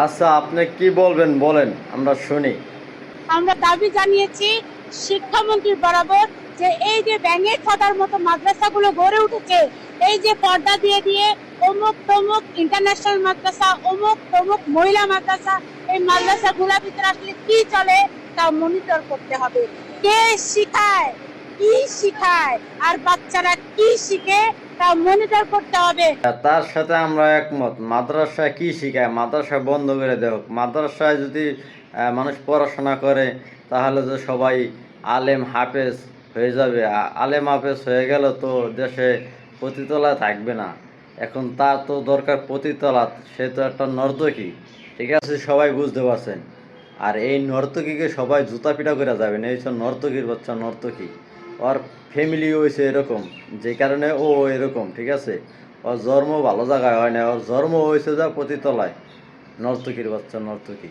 আচ্ছা, আপনি কি বলবেন বলেন, আমরা শুনি। আমরা দাবি জানিয়েছি শিক্ষামন্ত্রীর বরাবর যে এই যে ব্যাঙের ছটার মতো মাদ্রাসাগুলো গড়ে উঠেছে, এই যে পর্দা দিয়ে দিয়ে অমুক তমুক ইন্টারন্যাশনাল মাদ্রাসা, অমুক তমুক মহিলা মাদ্রাসা, এই মাদ্রাসাগুলোর ভিতরে আসলে কি চলে তা মনিটর করতে হবে। কে শিখায়, কি শিখায়, আর বাচ্চারা কি শিখে তা মনিটর করতে হবে। তার সাথে আমরা একমত। মাদ্রাসায় কি শিখায়, মাদ্রাসা বন্ধ করে দেওয়া হোক। মাদ্রাসায় যদি মানুষ পড়াশোনা করে, তাহলে তো সবাই আলেম হাফেজ হয়ে যাবে। আলেম হাফেজ হয়ে গেল তো দেশে পতিতলা থাকবে না। এখন তার তো দরকার পতিতলা, সে তো একটা নর্তকী। ঠিক আছে, সবাই বুঝতে পারছেন। আর এই নর্তকীকে সবাই জুতা পিটা করে যাবেন, এই সব নর্তকীর বাচ্চা নর্তকী। ওর ফ্যামিলি হয়েছে এরকম, যে কারণে ও এরকম। ঠিক আছে, ওর জন্ম ভালো জায়গায় হয় না, ওর জন্ম হয়েছে যা পতিতলায়। নর্তকীর বাচ্চা নর্তকী।